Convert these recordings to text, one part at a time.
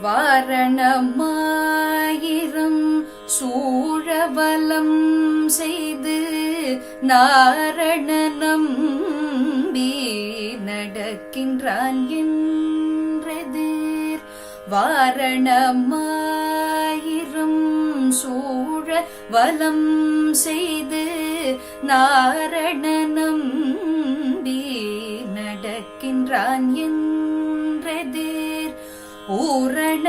வாரணமாயிரம் சூழவலம் செய்து நாரண நம்பி நடக்கின்றான் என்றெதிர். வாரணமாயிரம் சூழவலம் செய்து நாரண நம்பி நடக்கின்றான் என்றெதிர். பூரண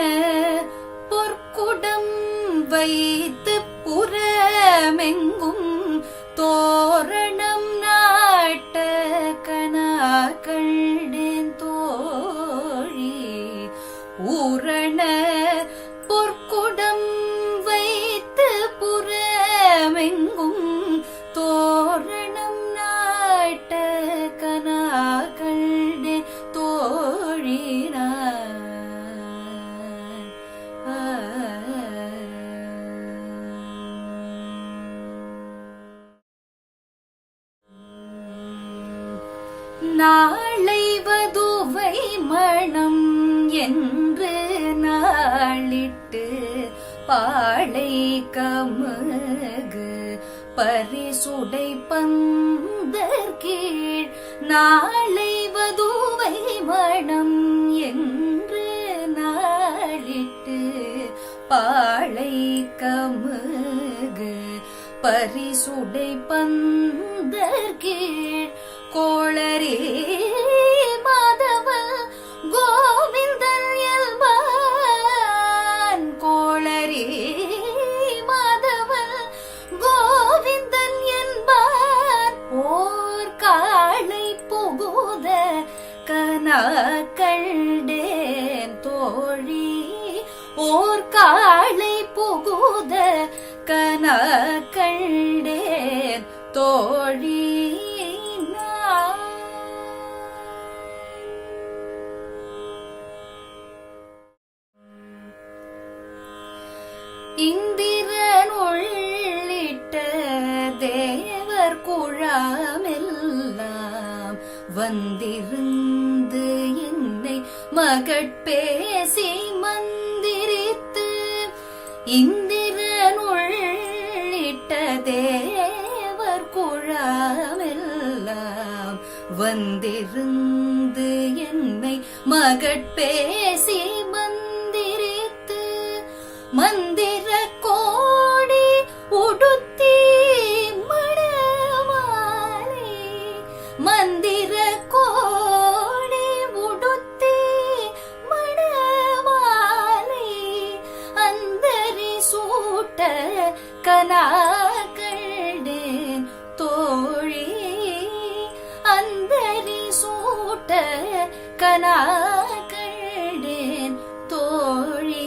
பொற்குடம் வைத்து புறமெங்கும் தோரணம் நாட்ட கனா கண்டேன் தோழி. பூரண பொற்குடம் வைத்து புறமெங்கும் தோரணம் நாட்ட கனா கண்டேன் தோழி. நாளை வதுவை மணம் என்று நாளிட்டு பாளை கமுகு பரிசுடை பந்தர் கீழ். நாளை வதுவை மணம் என்று நாளிட்டு பாளை கமுகு பரிசுடை பந்தர் கீழ். கோளரே மாதவ கோவிந்தன் எல்பான். கோளரே மாதவ கோவிந்தன் என்பான். ஓர் காளை புகுத கனா கண்டேன் தோழி. ஓர் காளை புகுத கனா கண்டேன் தோழி. இந்திரன் உள்ளிட்ட தேவர் குழாமெல்லாம் வந்திருந்து என்னை மகட்பேசி மந்திரித்து. இந்திரன் உள்ளிட்ட தேவர் குழாமெல்லாம் வந்திருந்து என்னை மகட்பேசி மந்திரித்து. மந்திர கோடி உடுத்தி மணமாலை. மந்திர கோடி உடுத்தி மணமாலை. அந்தரி சூட்ட கனா கண்டேன் தோழி. அந்தரி சூட்ட கனா கண்டேன் தோழி.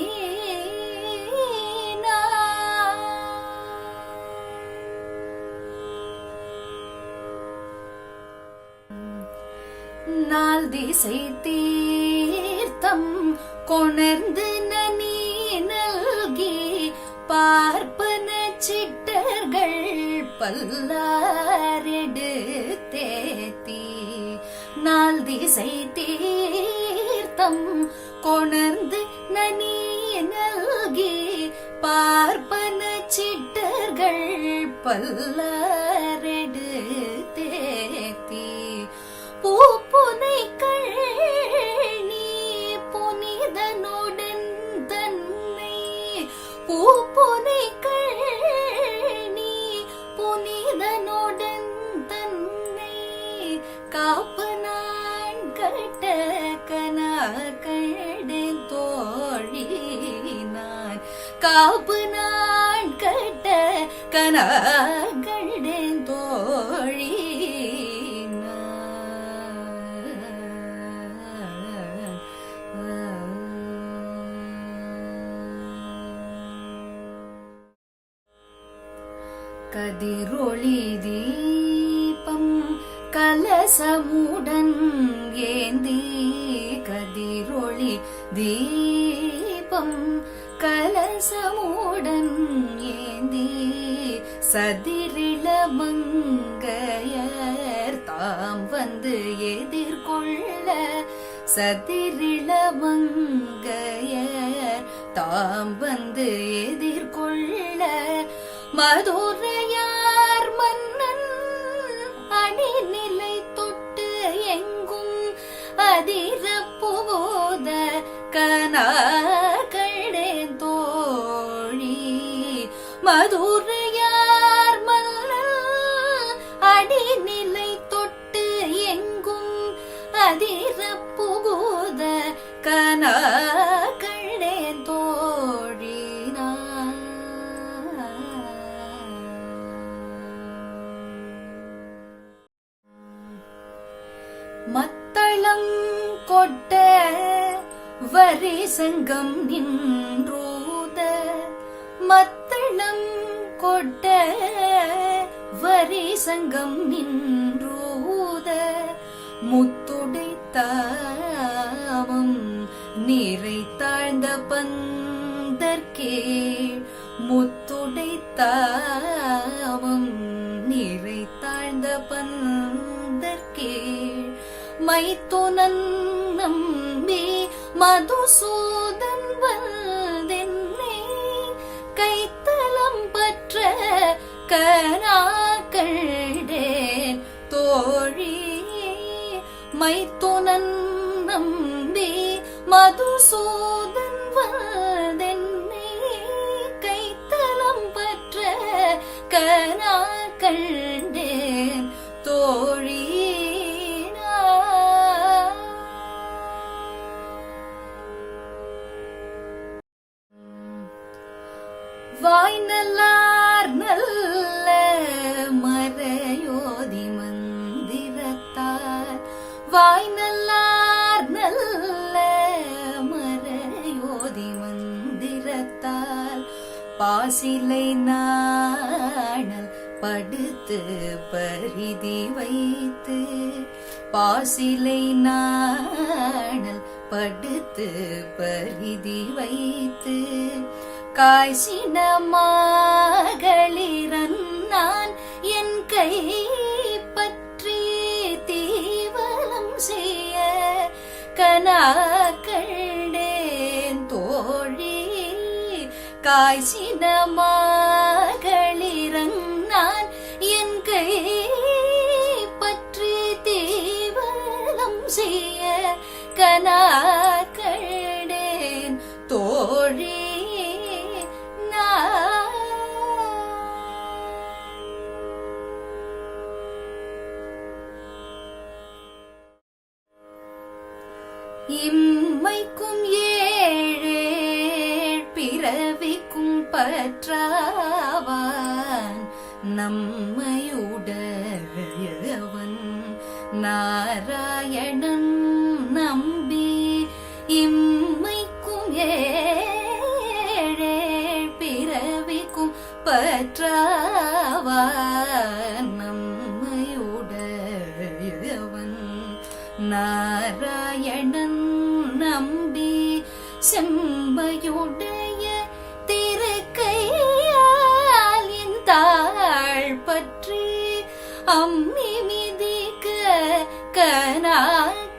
நாள் திசை தீர்த்தம் கொணர்ந்து நனி நல்கி பார்ப்பன சிட்டர்கள் பல்லாரெடுத்தேத்தி. நாள் திசை தீர்த்தம் கொணர்ந்து நனி நல்கி பார்ப்பன சிட்டர்கள் பல்லாரெடுத்தேத்தி. பூப்புனை கண்ணி புனிதனுடன் தன்னை. பூப்புனை கண்ணி புனிதனுடன் தன்னை. காப்பு நான் கட்ட கனா கண்டேன் தோழி. நான் காப்பு நான் கட்ட கனா கண்டேன் தோழி. கதிரொளி தீபம் கலசமுடன் ஏந்தி. கதிரொளி தீபம் கலசமுடன் ஏந்தி. சதிரிள மங்கையர் தாம் வந்து எதிர்கொள்ள. சதிரிளமங்கையர் தாம் வந்து எதிர்கொள்ள மதுரையார் மன்னன் அணிநிலை தொட்டு எங்கும் அதிர போத கனாகடேன் தோழி. மதுரையார் மன்னன் அடிநிலை தொட்டு எங்கும் அதிர புகுத கனாகடேன் தோழி. மத்தளம் கொட்ட வரிசங்கம் நின்றூத மத்தளம் கொட்ட வரிசங்கம் நின்றூத முத்துடைத்தாமம் நீரை தாழ்ந்த பந்தற்கீழ் முத்துடைத்தாமம் நீரை தாழ்ந்த பந்தற்கீழ் மைத்துனன் நம்பி மதுசூதன் வந்தென்னே கைத்தலம் பற்ற கனாகடேன் தோழி. மைத்துனன் நம்பி மதுசூதன் வந்தென்னே கைத்தலம் பற்ற கனாகடேன் தோழி. வாய்நல்லார் நல்ல மறையோதி மந்திரத்தால் வாய்நல்லார் நல்ல மறையோதி மந்திரத்தால் பாசிலை நாணல் படுத்து பரிதி வைத்து பாசிலை நாணல் படுத்து பரிதி வைத்து காய்ச்சின மகளிரன் நான் என் கை பற்றி தீவலம் செய்ய கனாகடேன் தோழி. காய்ச்சின மகளிரன் நான் என் கை பற்றி தீவலம் செய்ய கனாகடேன் தோழி. இம்மைக்கும் ஏழேழ் பிறவிக்கும் பற்றாவான் நம்மையுடையவன் நாராயணன் நம்பி இம்மைக்கும் ஏழேழ் பிறவிக்கும் பற்றாவான் நம்மையுடையவன் நாராயணன் நம்பி செம்மையுடைய திருக்கையால் என் தாழ் பற்றி அம்மி மிதிக்க கனாகடேன்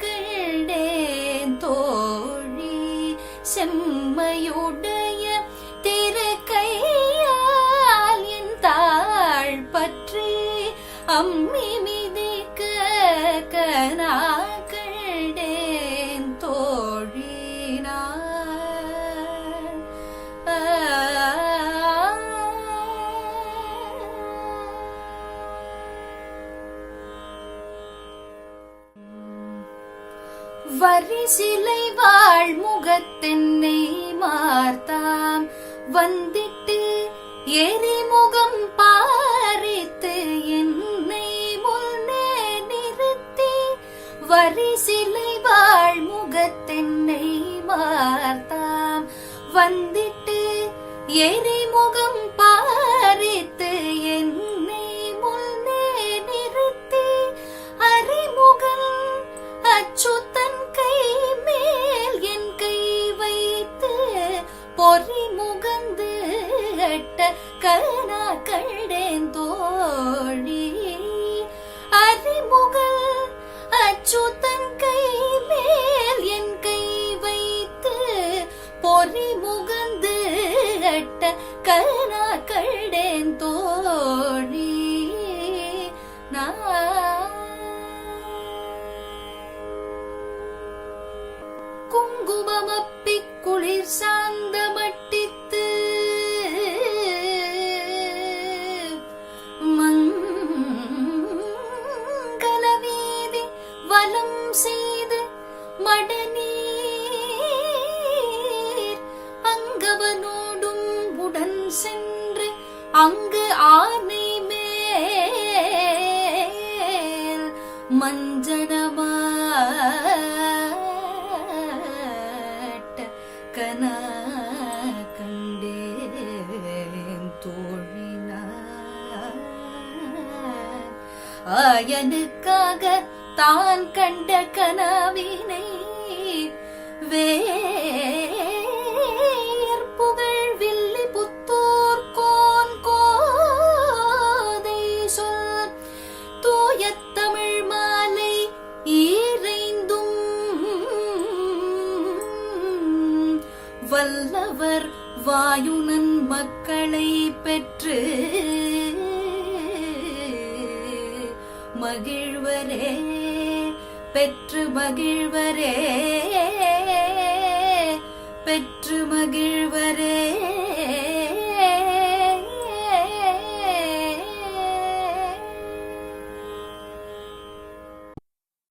தோழி. செம்மையுடைய திருக்கையால் என் தாழ் பற்றி அம்மி மிதிக்க கனாகடேன் தோழி. வரிசிலை வாழ் முகத்தென்னை மார்த்தாம் வந்திட்டு எரிமுகம் பாரித்து என்னை முன்னே நிறுத்தி வரிசிலை வாழ் முகத்தென்னை மார்த்தாம் வந்திட்டு எரிமுகம் பாரித்து என்னை முன்னே நிறுத்தி அறிமுகன் அச்சுதன் கை மேல் என் கை வைத்து பொறி முகந்து அட்ட கனாகடேன் தோழி. அறிமுகன் அச்சுதன் கை மேல் குங்குமப்பிக் குளிர் சார்ந்த மட்டித்து மங்கள வீதி வலம் செய்து மடநீர் அங்கவனோடும் உடன் சென்று அங்கு ஆனை மேல் மஞ்சனமாட்ட கனா கண்டேன் தோழினார். ஆயனுக்காக தான் கண்ட கனவினை வேற்புகழ் வில்லி புத்தூர் கோன் கோதை சொல் தூய தமிழ் மாலை ஈரைந்தும் வல்லவர் வாயுனன் மக்களை பெற்று மகிழ்வரே பெற்று மகிழ்வரே.